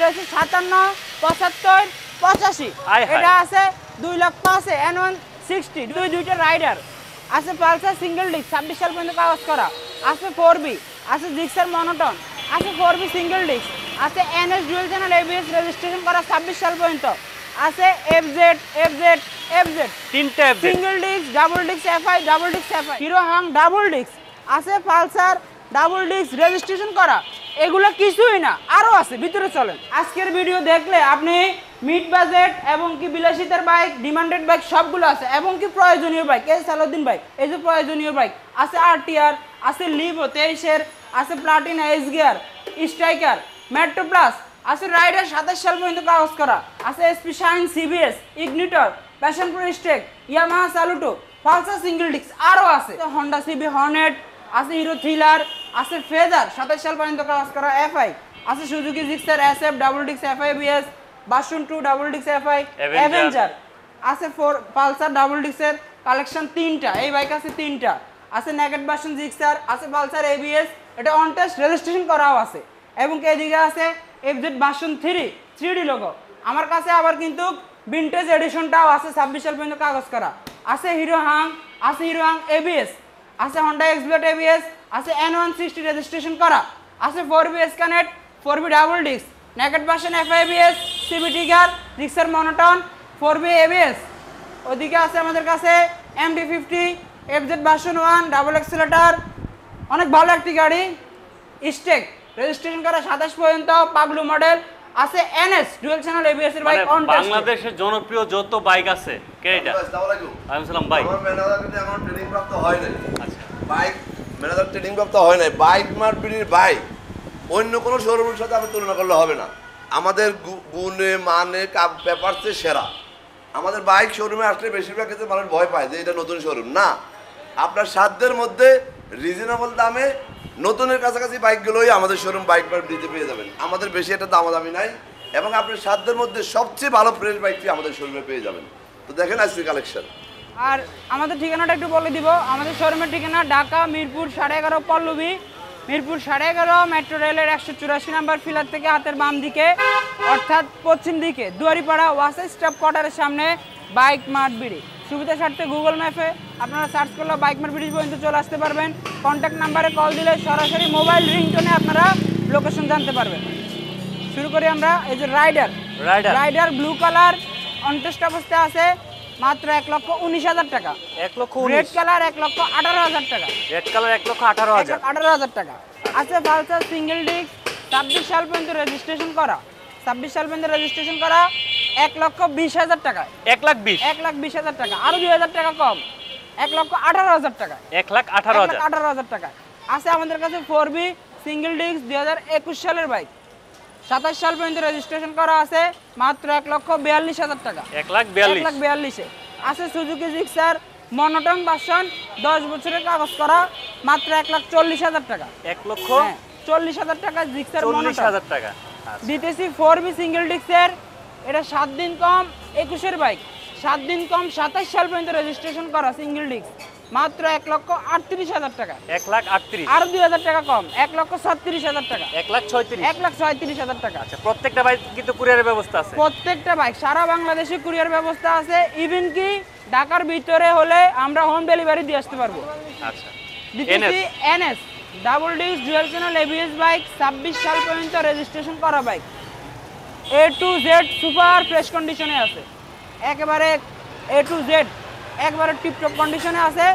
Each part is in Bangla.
রয়েছে 57, 75, 85। এটা আছে 2 লক্ষ আছে N160 দুইটা রাইডার আছে। পালসার সিঙ্গেল ডিস্ক 26 সাল পর্যন্ত কাগজ করা আছে। 4B আছে। জিক্সার মনোটন আছে। 4B সিঙ্গেল ডিস্ক আছে। NS dual channel ABS registration করা 26 সাল পর্যন্ত আছে। FZ তিনটা single disc, double disc FI, double disc FI। Hero Hang double disc আছে। পালসার ডাবল ডিস্ক রেজিস্ট্রেশন করা। এগুলো কিছুই না, আরো আছে, ভিতরে চলেন। আজকের ভিডিও দেখলে আপনি মিড বাজেট এবং কি বিলাসিতার বাইক, ডিমান্ডেড বাইক সবগুলো আছে এবং কি প্রয়োজনীয় বাইক। এই সালাউদ্দিন বাইক, এই যে প্রয়োজনীয় বাইক আছে। RTR আছে। লিভো 23-এর আছে। Platina S gear, Striker, Metro Plus আছে। রাইডার 27 সাল পর্যন্ত কাগজ করা আছে। SP Shine, CBS, Ignitor, Passion Pro স্টেক, Yamaha Saluto, Pulsar single disc আরো আছে। হন্ডা CB হর্নেট আছে। হিরো থ্রিলার আছে। ফেজার 27 সাল পর্যন্ত কাজ করা FI আছে। Suzuki Gixxer SF double disc FI ABS, বাসন 2 ডাবল ডিস্ক FI, অ্যাভেঞ্জার আছে। পালসার ডাবল ডিস্কের কালেকশন 3টা, এই বাইক আছে 3টা আছে। নেগেট বাসন জিক্সার আছে। পালসার ABS, এটা অন টেস্ট রেজিস্ট্রেশন করাও আছে। এবং এদিকে আছে FZ বাসন 3D লোগো। আমার কাছে আবার কিন্তু ভিনটেজ এডিশনটাও আছে 26 সাল পর্যন্ত কাগজ করা আছে। হিরো হাং আছে। হিরো হাং ABS আছে। হন্ডা এক্সব্লেড ABS আছে। N160 রেজিস্ট্রেশন করা আছে। 4B স্ক্যানেট, 4B ডাবল ডিস্ক, নেগেট version FI ABS, CB Trigger, Gixxer monotone, 4B ABS। ওদিকে আছে আমাদের কাছে MD50, FZ version 1 double accelerator, অনেক ভালো একটি গাড়ি। স্টেক রেজিস্ট্রেশন করা 27 পর্যন্ত, পাগলু মডেল আছে। NS ডুয়াল চ্যানেল ABS এর বাইক অন টেস্ট। বাংলাদেশের জনপ্রিয় যত বাইক আছে কে এটা? আসসালামু আলাইকুম। ওয়ালাইকুম সালাম ভাই। আমার ম্যানেজারকে এখন ট্রেনিং প্রাপ্ত হয় নাই। আচ্ছা, বাইক ম্যানেজার ট্রেনিং প্রাপ্ত হয় নাই। বাইক মার্কেটের বাইক অন্য কোনো শোরুমের সাথে আমি তুলনা করলে হবে না। আমাদের গুণে মানে পেপারসে সেরা। আমাদের বাইক শোরুমে আসলে বেশিরভাগ ক্ষেত্রে মানুষ ভয় পায় যে এটা নতুন শোরুম না। আপনার সাধ্যের মধ্যে রিজনেবল দামে নতুনের কাছাকাছি বাইকগুলোই আমাদের শোরুম বাইক দিতে পেয়ে যাবেন। আমাদের বেশি একটা দামাদামি নাই এবং আপনার সাধ্যের মধ্যে সবচেয়ে ভালো ফ্রেশ বাইকটি আমাদের শোরুমে পেয়ে যাবেন। তো দেখেন আজকে কালেকশন। আর আমাদের ঠিকানাটা একটু বলে দিব। আমাদের শোরুমের ঠিকানা ঢাকা মিরপুর 11.5 পল্লবী, মিরপুর 11.5 মেট্রো রেলের 184 নাম্বার ফিলার থেকে হাতের বাম দিকে, অর্থাৎ পশ্চিম দিকে দুয়ারিপাড়া ওয়াসা স্টাফ কোয়ার্টারের সামনে বাইক মার্ট বিডি। সুবিধা স্বার্থে গুগল ম্যাপে আপনারা সার্চ করলে বাইক মার্ট বিডি পর্যন্ত চলে আসতে পারবেন। কন্ট্যাক্ট নাম্বারে কল দিলে সরাসরি মোবাইল রিংটোনে আপনারা লোকেশন জানতে পারবেন। শুরু করি আমরা। এই যে রাইডার ব্লু কালার অনটেস্ট অবস্থায় আছে, মাত্র 1,19,000 টাকা। 1,19,000। রেড কালার 1,18,000 টাকা। Red colour 1,18,000। 18,000 টাকা আছে। পালসার সিঙ্গেল ডিস্ক 26 সাল পর্যন্ত রেজিস্ট্রেশন করা, 26 সাল পর্যন্ত রেজিস্ট্রেশন করা 1,20,000 টাকা। 1,20,000 টাকা, আরো 2,000 টাকা কম, 1,18,000 টাকা। 1,18,000 টাকা আছে আমাদের কাছে। 4B সিঙ্গেল ডিস্ক 2021 সালের বাইক, 27 সাল পর্যন্ত রেজিস্ট্রেশন করা আছে, মাত্র 1,42,000 টাকা। 1,42,000 আছে। সুজুকি জিক্সার মনোটন ভার্সন 10 বছরের কাগজ করা, মাত্র 1,40,000 টাকা। 1,40,000 টাকা জিক্সার মনোটন টাকা দিতেছি। 4B সিঙ্গেল ডিস্কের, এটা 7 দিন কম 21-এর বাইক, 7 দিন কম 27 সাল পর্যন্ত রেজিস্ট্রেশন করা সিঙ্গেল ডিস্ক, মাত্র 1,38,000 টাকা। 1,38,000 আরো 2,000 টাকা কম, 1,36,000 টাকা। 1,36,000 টাকা। আচ্ছা, প্রত্যেকটা বাইক কিন্তু কুরিয়ারের ব্যবস্থা আছে। প্রত্যেকটা বাইক সারা বাংলাদেশে কুরিয়ার ব্যবস্থা আছে। ইভেন কি ঢাকার ভিতরে হলে আমরা হোম ডেলিভারি দিয়ে আসতে পারবো। আচ্ছা, দিতেছি NS double disc dual channel ABS bike, 26 সাল পর্যন্ত রেজিস্ট্রেশন করা bike, A to Z super fresh কন্ডিশনে আছে, একেবারে A to Z একবারে টিপটপ কন্ডিশনে আছে,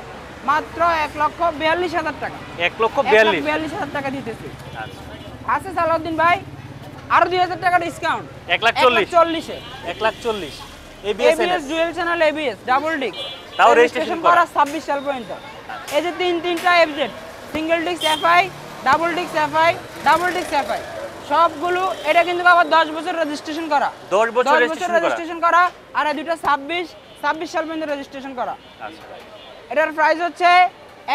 মাত্র 1,42,000 টাকা। 1,42,000 টাকা দিতেছি। আচ্ছা, আছে সালাউদ্দিন ভাই, আরো 2,000 টাকা discount, 1,40,000 1,40,000 ABS dual channel ABS double disc, তাও রেজিস্ট্রেশন করা 26 সাল পর্যন্ত। এই যে তিনটা FZ single disc FI, double disc FI, double disc FI সবগুলো। এটা কিন্তু আবার 10 বছর রেজিস্ট্রেশন করা, 10 বছর রেজিস্ট্রেশন করা। আর এই দুটো 26 সাল পর্যন্ত রেজিস্ট্রেশন করা। আচ্ছা, এটার প্রাইস হচ্ছে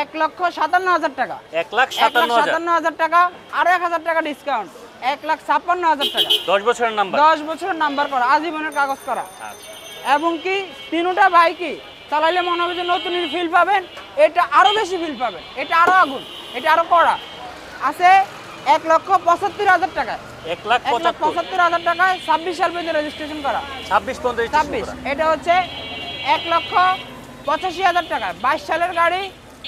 1,57,000 টাকা। 1,57,000 টাকা, আর 1,000 টাকা ডিসকাউন্ট, 1,56,000 টাকা। 10 বছরের নাম্বার, 10 বছরের নাম্বার করা, আজীবনের কাগজ করা। আচ্ছা, এবং কি তিনটা বাইকই চালাইলে মনে হবে যে নতুন ফিল পাবেন, এটা আরো বেশি ফিল পাবেন, এটা আরো আগুন, এটা আরো কড়া আছে। 1,75,000 টাকা। 1,75,000 টাকায় 26 সাল পর্যন্ত রেজিস্ট্রেশন করা। 26 এটা হচ্ছে 1,85,000 টাকা 22 সালের গাড়ি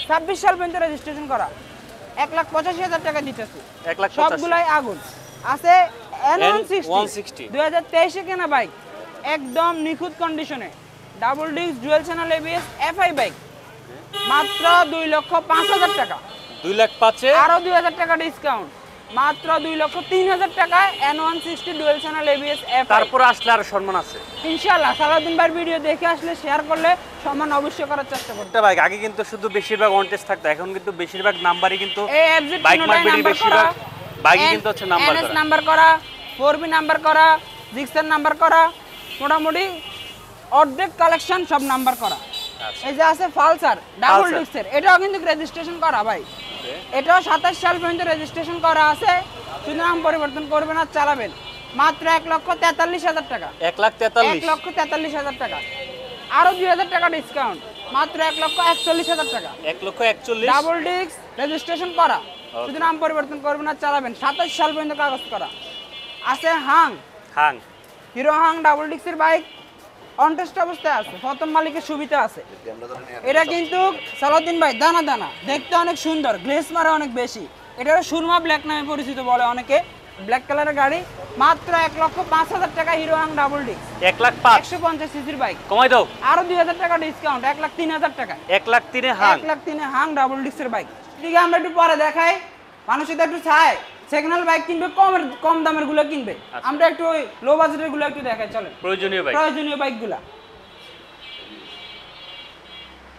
26 সাল পর্যন্ত রেজিস্ট্রেশন করা। 1,85,000 টাকা দিতেছি। 1,85,000 সবগুলাই আগুন আছে। N160 2023 এ কেনা বাইক, একদম নিখুঁত কন্ডিশনে, double disc dual channel ABS FI bike, মাত্র 2,05,000 টাকা। 2,05,000 আরো 2,000 টাকা ডিসকাউন্ট, মাত্র 2,03,000 টাকায় N160 dual channel ABS FI. তারপর আসলে আর সম্মান আছে ইনশাআল্লাহ। সালাউদ্দিন ভাইয়ের ভিডিও দেখে আসলে শেয়ার করলে সম্মান অবশ্যই করার চেষ্টা করতে। একটা বাইক আগে কিন্তু শুধু বেশিরভাগ অন টেস্ট থাকতো, এখন কিন্তু বেশিরভাগ নাম্বারই কিন্তু এই এফজেড বাইক কোনটাই মার্কেটের নাম্বার বেশিরভাগ করা, বাইকই কিন্তু হচ্ছে নাম্বার এনএস করা। নাম্বার করা, 4B নাম্বার করা, জিক্সার নাম্বার করা, মোটামুটি অর্ধেক কালেকশন সব নাম্বার করা। এই যে আছে পালসার ডাবল Pulsar। ডিস্কের, এটাও কিন্তু রেজিস্ট্রেশন করা ভাই। এটাও 27 সাল পর্যন্ত রেজিস্ট্রেশন করা আছে, শুধু নাম পরিবর্তন করবেন আর চালাবেন। মাত্র 1,43,000 টাকা। 1,43,000 1,43,000 টাকা। আরো 2,000 টাকা ডিসকাউন্ট, মাত্র 1,41,000 টাকা। 1,41,000 ডাবল ডিস্ক রেজিস্ট্রেশন করা, শুধু নাম পরিবর্তন করবেন আর চালাবেন। 27 সাল পর্যন্ত কাগজ করা আছে। হাং হাং হিরো হাং ডাবল ডিস্কের বাইক অনটেস্ট অবস্থায় আছে, প্রথম মালিকের সুবিধা আছে। এটা কিন্তু সালাউদ্দিন ভাই দানা দানা, দেখতে অনেক সুন্দর, গ্লেস মারা অনেক বেশি। এটা সুরমা ব্ল্যাক নামে পরিচিত বলে অনেকে, ব্ল্যাক কালারের গাড়ি। মাত্র 1,05,000 টাকা হিরো হাং ডাবল ডিস্ক, 1,05,000 150 সিসির বাইক। কমাই দাও। আরো 2,000 টাকা ডিসকাউন্ট, 1,03,000 টাকা। 1,03,000 হাং 1,03,000 হাং ডাবল ডিস্কের বাইক। ঠিক আছে, আমরা একটু পরে দেখাই। মানুষ তো একটু চায় সেকেন্ড হ্যান্ড বাইক কিনবে, কম দামের গুলো কিনবে। আমরা একটু ওই লো বাজেটের গুলো একটু দেখাই, চলেন। প্রয়োজনীয় বাইকগুলা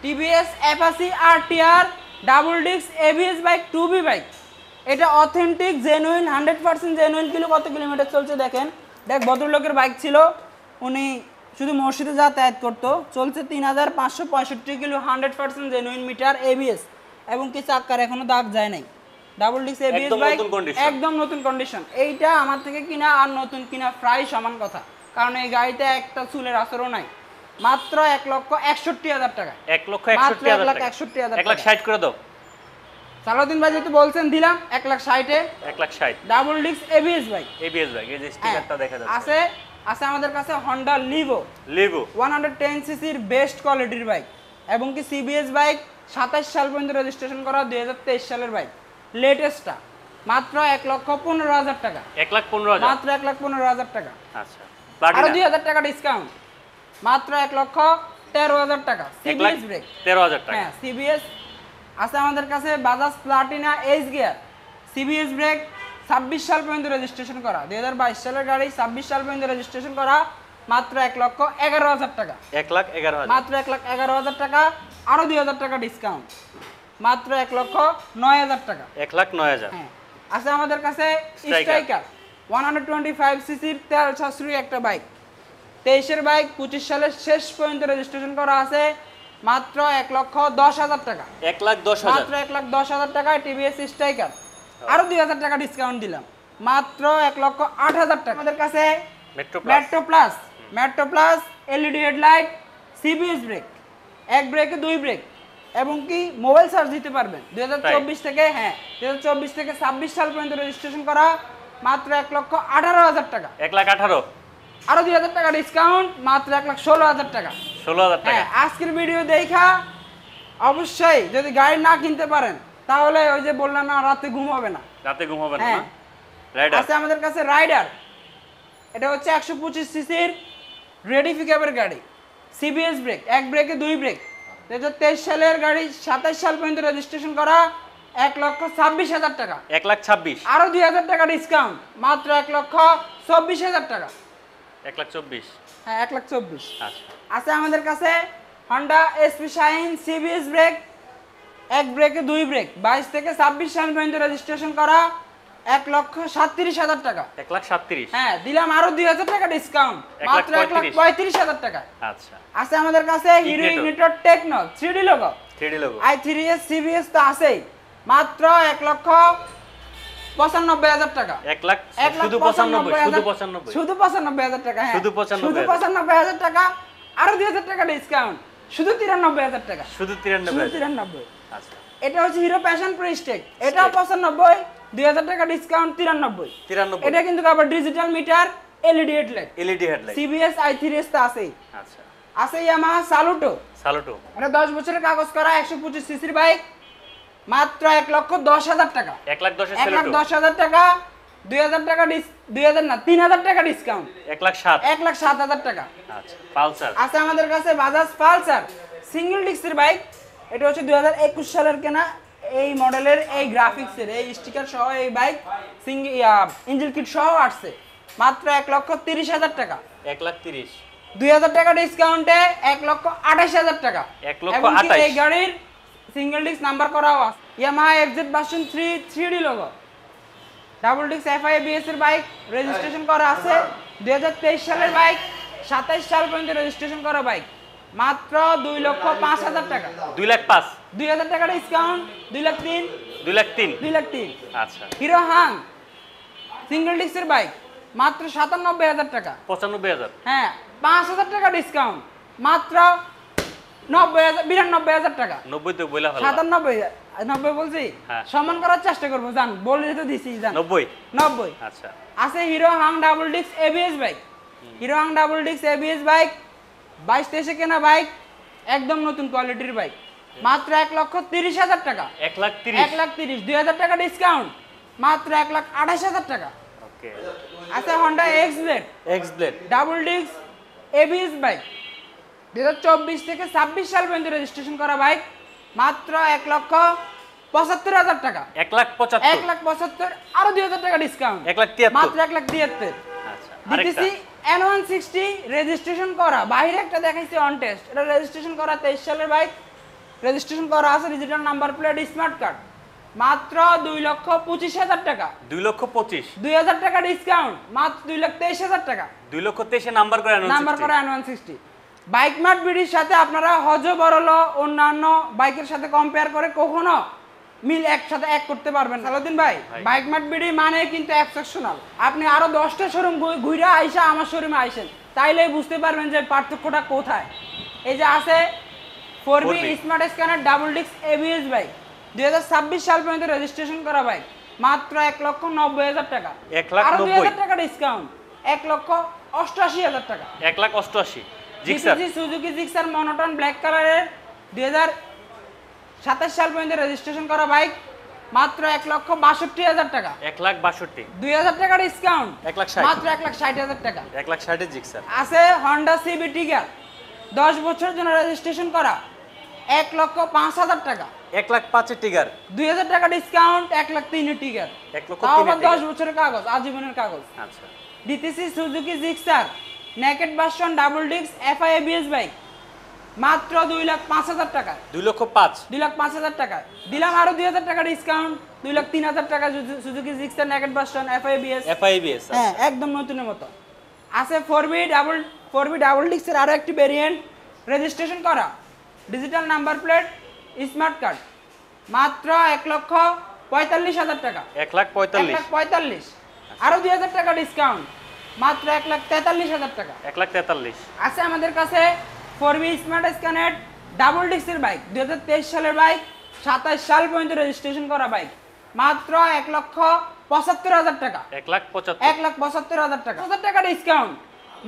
TVS Apache RTR double disc ABS bike 2B bike. এটা অথেন্টিক জেনুইন 100% জেনুইন। কত কিলোমিটার চলছে দেখেন। দেখ, ভদ্রলোকের বাইক ছিল, উনি শুধু মসজিদে যাতায়াত করতো। চলছে 3,565 কিলো, 100% জেনুইন মিটার এবিএস, এবং কি চাক্কার এখনো দাগ যায় নাই। ডাবল ডিস্ক এবিএস বাইক, একদম নতুন কন্ডিশন। এইটা আমার থেকে কিনা আর নতুন কিনা প্রায় সমান কথা, কারণ এই গাড়িতে একটা চুলের আসরও নাই। মাত্র 1,61,000 টাকা। 1,61,000 টাকা। 1,60,000 করে দাও। সালাউদ্দিন ভাই যেহেতু বলছেন, দিলাম 1,60,000 1,60,000 double disc ABS bike. ABS bike, এই যে স্টিকারটা দেখা যাচ্ছে। আছে আমাদের কাছে হন্ডা লিভো 110 সিসির বেস্ট কোয়ালিটির বাইক, এবং কি সিবিএস বাইক, 27 সাল পর্যন্ত রেজিস্ট্রেশন করা, 2023 সালের বাইক, লেটেস্টটা। মাত্র 1,15,000 টাকা। 1,15,000 মাত্র 1,15,000 টাকা। আচ্ছা, আরো 2,000 টাকা ডিসকাউন্ট, মাত্র 1,13,000 টাকা। সিবিএস ব্রেক 13,000 টাকা। হ্যাঁ, সিবিএস আছে আমাদের কাছে। Bajaj Platina H gear CBS brake, 26 সাল পর্যন্ত রেজিস্ট্রেশন করা, 2022 সালের গাড়ি, 26 সাল পর্যন্ত রেজিস্ট্রেশন করা, মাত্র 1,11,000 টাকা। 1,11,000 মাত্র 1,11,000 টাকা। আরো 2,000 টাকা ডিসকাউন্ট, মাত্র 1,09,000 টাকা। 1,09,000 হ্যাঁ, আছে আমাদের কাছে Striker। স্ট্রাইকার 125 সিসির তেল সাশ্রয়ী একটা বাইক, 23 বাইক, 25 সালের শেষ পর্যন্ত রেজিস্ট্রেশন করা আছে, মাত্র 1,10,000 টাকা। 1,10,000 মাত্র 1,10,000 টাকায় টিভিএস স্ট্রাইকার। আরো 2,000 টাকা ডিসকাউন্ট দিলাম, মাত্র 1,08,000 টাকা। আমাদের কাছে metro plus LED headlight, CBS break, এক ব্রেকে 2 ব্রেক, এবং কি মোবাইল চার্জ দিতে পারবেন। 2024 থেকে 26 সাল পর্যন্ত রেজিস্ট্রেশন করা, মাত্র 1,18,000 টাকা। 1,18,000 আরো 2,000 টাকা ডিসকাউন্ট, মাত্র 1,16,000 টাকা। 16,000 টাকা। হ্যাঁ, আজকের ভিডিও দেখা অবশ্যই যদি গাড়ি না কিনতে পারেন, তাহলে ওই যে বললাম না, রাতে ঘুম হবে না। হ্যাঁ, রাইডার আছে আমাদের কাছে রাইডার। এটা হচ্ছে 125 সিসির রেডি পিকআপের গাড়ি, সিবিএস ব্রেক, এক ব্রেকে 2 ব্রেক, 2023 সালের গাড়ি, 27 সাল পর্যন্ত রেজিস্ট্রেশন করা, 1,26,000 টাকা। 1,26,000 আরো 2,000 টাকা ডিসকাউন্ট, মাত্র 1,24,000 টাকা। 1,24,000 হ্যাঁ, 1,24,000। আচ্ছা, আছে আমাদের কাছে Honda SP shine CBS brake, এক ব্রেকে 2 ব্রেক, 22 থেকে 26 সাল পর্যন্ত রেজিস্ট্রেশন করা, 1,37,000 টাকা। 1,37,000 হ্যাঁ, দিলাম আরো 2,000 টাকা ডিসকাউন্ট, মাত্র 1,35,000 টাকা। আচ্ছা, আছে আমাদের কাছে Hero Ignitor techno 3D logo, 3D logo, i3s CBS তো আছেই, মাত্র 1,95,000 টাকা। 1,00,000 শুধু 95,000 শুধু 95,000 টাকা। হ্যাঁ, শুধু 95,000 টাকা। আরো 2,000 টাকা ডিসকাউন্ট, শুধু 93,000 টাকা। শুধু 93,000 93। আচ্ছা, এটা হচ্ছে হিরো প্যাশন প্রিস্টেক, এটাও 95, 2000 টাকা ডিসকাউন্ট 93। 93 এটা কিন্তু আবার digital meter, LED headlight, LED headlight. CBS i3s তা আছে। আচ্ছা, আছে ইয়ামাহা সালুটো। সালুটো এটা 10 বছরের কাগজ করা 125 সিসির বাইক, মাত্র 1,10,000 টাকা। 1,10,000 এর 1,10,000 সালুটো। টাকা, 2000 টাকা 2000 না 3000 টাকা ডিসকাউন্ট, 1,07,000। 1,07,000 টাকা। আচ্ছা, পালসার। আছে আমাদের কাছে বাজাজ পালসার সিঙ্গেল ডিস্কের বাইক। এটা হচ্ছে 2021 সালের কেনা, এই মডেলের, এই গ্রাফিক্সের, এই স্টিকার সহ এই বাইক সিঙ্গেল ইঞ্জিন কিট সহ আসছে, মাত্র 1,30,000 টাকা। 1,30,000। 2000 টাকা ডিসকাউন্টে 1,28,000 টাকা। 1,28,000 এমনকি এই গাড়ির সিঙ্গেল ডিস্ক নাম্বার করাও আছে, Yamaha FZ version 3 3D logo, double disc FI ABS এর বাইক, রেজিস্ট্রেশন করা আছে 2023 সালের বাইক, 27 সাল পর্যন্ত রেজিস্ট্রেশন করা বাইক, মাত্র 2,05,000 টাকা। 2,05,000। 2000 টাকা ডিসকাউন্ট 2,03,000। 2,03,000। 2,03,000। আচ্ছা, হিরো হাং সিঙ্গেল ডিস্কের বাইক, মাত্র 97,000 টাকা। 95,000। হ্যাঁ, 5,000 টাকা ডিসকাউন্ট, মাত্র 92,000 টাকা। 90 তো বইলা ফেলা। 97,000 বলছি, হ্যাঁ। সম্মান করার চেষ্টা করবো, জান বলে তো দিছি, জান 90। আচ্ছা, আছে hero Hang double disc ABS bike, hero Hang double disc ABS bike 22-23 কেনা বাইক, একদম নতুন কোয়ালিটির বাইক, মাত্র 1,30,000 টাকা। 1,30,000। 1,30,000। 2000 টাকা ডিসকাউন্ট, মাত্র 1,28,000 টাকা। ওকে। আছে Honda X-Blade x blade. Double disc ABS bike, 2024 থেকে 26 সাল পর্যন্ত রেজিস্ট্রেশন করা বাইক, মাত্র 1,75,000 টাকা। 1,75,000। 1,75,000, আরো 2,000 টাকা ডিসকাউন্ট, 1,73,000। মাত্র 1,73,000। আচ্ছা, আরেকটা। ডিটিসি N160 রেজিস্ট্রেশন করা, বাইরে একটা দেখাইছি অন টেস্ট, এটা রেজিস্ট্রেশন করা 23 সালের বাইক, রেজিস্ট্রেশন করা আছে digital number plate, smart card, মাত্র 2,25,000 টাকা। 2,25,000। 2,000 টাকা ডিসকাউন্ট, মাত্র 2,23,000 টাকা। 2,23,000 নাম্বার করে নাম্বার করা N160। বাইক মার্ট বিডির সাথে আপনারা হজ বড়ল অন্যান্য বাইকের সাথে কম্পেয়ার করে কখনো মিল একসাথে এক করতে পারবেন। সালাউদ্দিন ভাই, বাইক মার্ট বিডি মানে কিন্তু এক্সেপশনাল। আপনি আরো 10টা শোরুম ঘুরে আইসা আমার শোরুমে আইসেন, তাইলেই বুঝতে পারবেন যে পার্থক্যটা কোথায়। এই যে আছে 4B smart scanner double disc ABS bike, 2026 সাল পর্যন্ত রেজিস্ট্রেশন করা বাইক, মাত্র 1,90,000 টাকা। 1,90,000 আরো 2,000 টাকা ডিসকাউন্ট, 1,88,000 টাকা। 1,88,000। Gixxer. Suzuki Gixxer monotone black কালারের, 2027 সাল পর্যন্ত রেজিস্ট্রেশন করা বাইক, মাত্র 1,62,000 টাকা। 1,62,000। 2,000 টাকা ডিসকাউন্ট, 1,60,000। মাত্র 1,60,000 টাকা। 1,60,000 জিক্সার। আছে হন্ডা সিবি টিগার, 10 বছরের জন্য রেজিস্ট্রেশন করা, 1,05,000 টাকা। 1,05,000 টিগার। 2,000 টাকা ডিসকাউন্ট, 1,03,000 টিগার। 1,03,000 তাও আবার 10 টিগার। বছরের কাগজ, আজীবনের কাগজ। আচ্ছা, DTC Suzuki Gixxer naked version double disc FI ABS bike, মাত্র 2,05,000 টাকা। 2,05,000। 2,05,000 টাকা। দিলাম আরো 2,000 টাকা ডিসকাউন্ট, 2,03,000 টাকা Suzuki Gixxer naked version FI ABS. FIBS। হ্যাঁ, একদম নতুনের মতো। আছে 4B ডাবল ডিস্কের আরো একটি ভেরিয়েন্ট, রেজিস্ট্রেশন করা, digital number plate, smart card, মাত্র 1,45,000 টাকা। 1,45,000। 1,45,000। আরো 2,000 টাকা ডিসকাউন্ট, মাত্র 1,43,000 টাকা। 1,43,000। আছে আমাদের কাছে 4B স্মার্ট স্ক্যানেট ডাবল ডিস্কের বাইক, 2023 সালের বাইক, 27 সাল পর্যন্ত রেজিস্ট্রেশন করা বাইক, মাত্র 1,75,000 টাকা। 1,75,000। 1,75,000 টাকা। 1,000 টাকা ডিসকাউন্ট,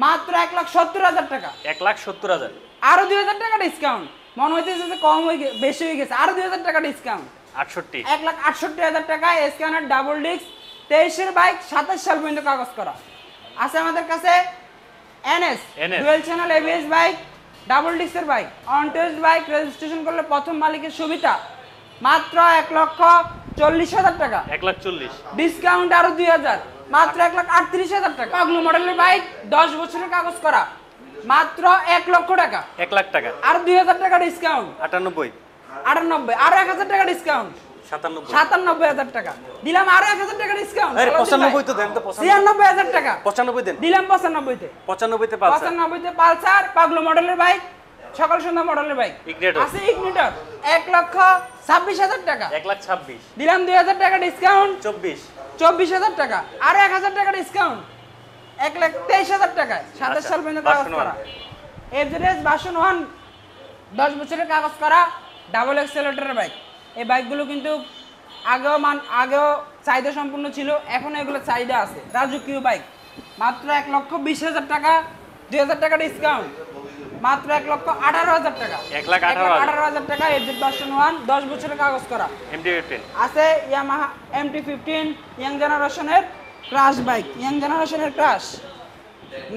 মাত্র 1,70,000 টাকা। 1,70,000। আরো 2,000 টাকা ডিসকাউন্ট, মনে হইতেছে যে কম হয়ে বেশি হয়ে গেছে, আরো 2,000 টাকা ডিসকাউন্ট, 68। 1,68,000 টাকা। স্ক্যানার ডাবল ডিস্ক 23 এর বাইক, 27 সাল পর্যন্ত কাগজ করা। আছে আমাদের কাছে NS dual channel ABS bike, double ডিস্কের bike, on test bike, registration করলে প্রথম মালিকের সুবিধা, মাত্র 1,40,000 টাকা। 1,40,000। ডিসকাউন্ট আরো 2,000, মাত্র 1,38,000 টাকা। পাগলু মডেলের বাইক, 10 বছরের কাগজ করা, মাত্র 1 লক্ষ টাকা। 1,00,000 টাকা। আরো 2,000 টাকা ডিসকাউন্ট, 98। 98। আরো 1,000 টাকা ডিসকাউন্ট, 97। 97,000 টাকা। দিলাম আরো 1,000 টাকা ডিসকাউন্ট, আরে 95 তো দেন তো, 96,000 টাকা। 95 দেন। দিলাম 95 তে। 95 তে পালসার। 95 তে পালসার পাগলু মডেলের বাইক, সকাল সন্ধ্যা মডেলের বাইক। ইগনিটর। আছে ইগনিটর, 1,26,000 টাকা। 1,26,000। দিলাম 2,000 টাকা ডিসকাউন্ট, 24,000 টাকা। আরো 1,000 টাকা ডিসকাউন্ট, 1,23,000 টাকা। 27 সাল পর্যন্ত কাগজ ভার্সন করা। এফজেডএস ভার্সন 1, 10 বছরের কাগজ করা, ডাবল এক্সেলেটরের বাইক। এই বাইকগুলো কিন্তু আগেও চাহিদা সম্পূর্ণ ছিল, এখন এগুলো চাহিদা আছে। রাজকীয় বাইক মাত্র 1,20,000 টাকা, 2,000 টাকা ডিসকাউন্ট, মাত্র 1,18,000 টাকা, 1,18,000 টাকা। এফজেড ভার্সন 1 10 বছরের কাগজ করা MT-15 আছে। ইয়ামাহা MT-15 ইয়াং জেনারেশনের ক্রাশ বাইক, ইয়াং জেনারেশনের ক্রাশ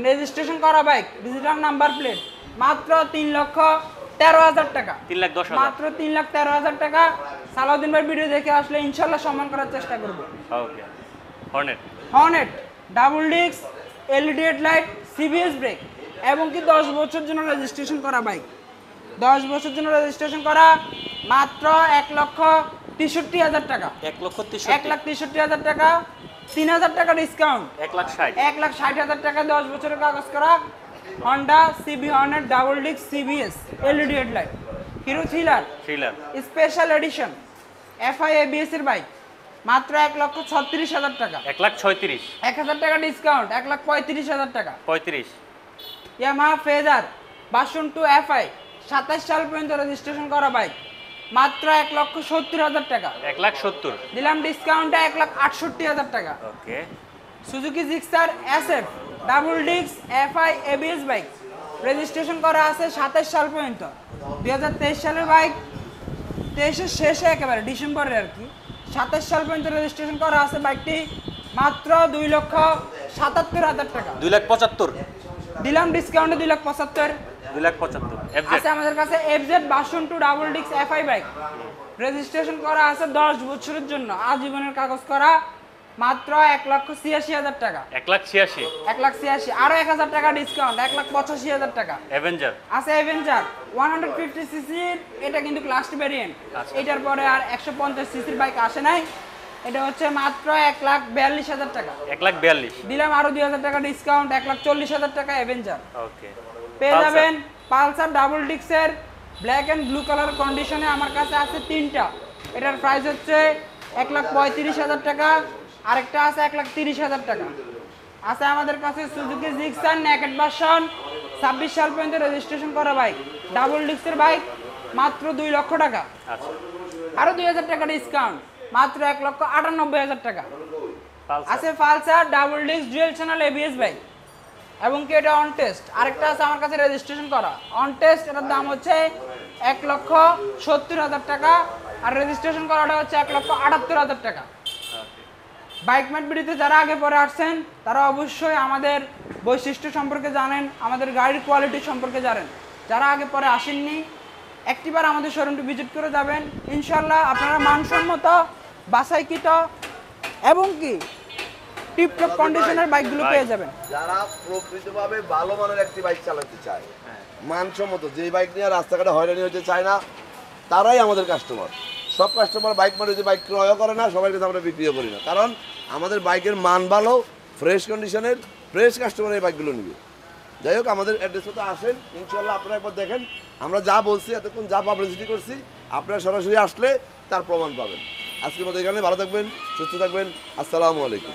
রেজিস্ট্রেশন করা বাইক, ডিজিটাল নাম্বার প্লেট, মাত্র 3,13,000 টাকা, 3,10,000 মাত্র 3,13,000 টাকা। সালাউদ্দিন ভাই ভিডিও দেখে আসলে ইনশাল্লাহ সম্মান করার চেষ্টা করব। Okay Hornet double disc, LED headlight, CBS brake এবং কি 10 বছর জন্য রেজিস্ট্রেশন করা বাইক, 10 বছর জন্য রেজিস্ট্রেশন করা, মাত্র 1,63,000 টাকা, 1,63,000 টাকা, 3,000 টাকা ডিসকাউন্ট, 1,60,000 টাকা, 10 বছরের কাগজ করা। Honda CB Hornet double disc CBS LED headlight, Hero thriller special edition FI ABS এর বাইক, মাত্র 1,36,000 টাকা, 1,000 টাকা ডিসকাউন্ট, 1,35,000 টাকা। ইয়ামাহা ফেজার ভার্সন 2 এফআই 27 সাল পর্যন্ত রেজিস্ট্রেশন করা বাইক, মাত্র 1,70,000 টাকা, 1,70,000 দিলাম ডিসকাউন্টে 1,68,000 টাকা। ওকে Suzuki Gixxer SF double disc FI ABS bike, registration করা আছে 27 সাল পর্যন্ত, 2023 সালের বাইক, 23 শেষে একেবারে ডিসেম্বরের আর কি, 27 সাল পর্যন্ত রেজিস্ট্রেশন করা আছে বাইকটি, মাত্র 2,77,000 টাকা, 2,75,000 দিলাম ডিসকাউন্টে 2,75,000। 2,75,000 আছে আমাদের কাছে FZ version 2 double disk FI bike, registration করা আছে 10 বছরের জন্য, আজীবনের কাগজ করা, মাত্র 1,86,000 টাকা, 1,86,000, আরো 1,000 টাকা ডিসকাউন্ট, 1,85,000 টাকা। আছে অ্যাভেঞ্জার 150 সিসির, এটা কিন্তু লাস্ট ভেরিয়েন্ট, এটার পরে আর 150 সিসির বাইক আসে নাই, এটা হচ্ছে মাত্র 1,42,000 টাকা, 1,42,000 দিলাম আরো 2,000 টাকা ডিসকাউন্ট, 1,40,000 টাকা অ্যাভেঞ্জার। ওকে পেয়ে যাবেন পালসার ডাবল ডিস্কের ব্ল্যাক এন্ড ব্লু কালার কন্ডিশনে আমার কাছে আছে 3টা, এটার প্রাইস হচ্ছে 1,35,000 টাকা, আরেকটা আছে 1,30,000 টাকা। আছে আমাদের কাছে সুজুকি জিক্সার নেকেড ভার্সন 26 সাল পর্যন্ত রেজিস্ট্রেশন করা বাইক, ডাবল ডিস্কের বাইক, মাত্র 2 লক্ষ টাকা, আচ্ছা আরো 2,000 টাকা ডিসকাউন্ট, মাত্র 1,98,000 টাকা। পালসার আছে Pulsar double disc dual channel ABS bike এবং কি এটা অন টেস্ট, আরেকটা আছে আমার কাছে রেজিস্ট্রেশন করা অন টেস্ট, এটার দাম হচ্ছে 1,70,000 টাকা, আর রেজিস্ট্রেশন করাটা হচ্ছে 1,78,000 টাকা। বাইকম্যাট ভিডিওতে যারা আগে পরে আসছেন তারা অবশ্যই আমাদের বৈশিষ্ট্য সম্পর্কে জানেন, আমাদের গাড়ির কোয়ালিটি সম্পর্কে জানেন। যারা আগে পরে আসেননি একটিবার আমাদের শোরুমটি ভিজিট করে যাবেন, ইনশাল্লাহ আপনারা মানসম্মত বাছাইকৃত এবং কি টিপটপ কন্ডিশনের বাইকগুলো পেয়ে যাবেন। যারা প্রকৃতভাবে ভালো মানের একটি বাইক চালাতে চায়, মানসম্মত, যে বাইক নিয়ে রাস্তাঘাটে হয়রানি হতে চায় না, তারাই আমাদের কাস্টমার। সব কাস্টমার বাইক মানে যে বাইক ক্রয় করে না, সবাই কাছে আমরা বিক্রিও করি না, কারণ আমাদের বাইকের মান ভালো, ফ্রেশ কন্ডিশনের, ফ্রেশ কাস্টমার এই বাইকগুলো নিবে। যাই হোক, আমাদের অ্যাড্রেসে তো আসেন, ইনশাল্লাহ আপনারা একবার দেখেন আমরা যা বলছি এতক্ষণ, যা পাবলিসিটি করছি, আপনারা সরাসরি আসলে তার প্রমাণ পাবেন। আজকের মতো এখানে ভালো থাকবেন, সুস্থ থাকবেন, আসসালামু আলাইকুম।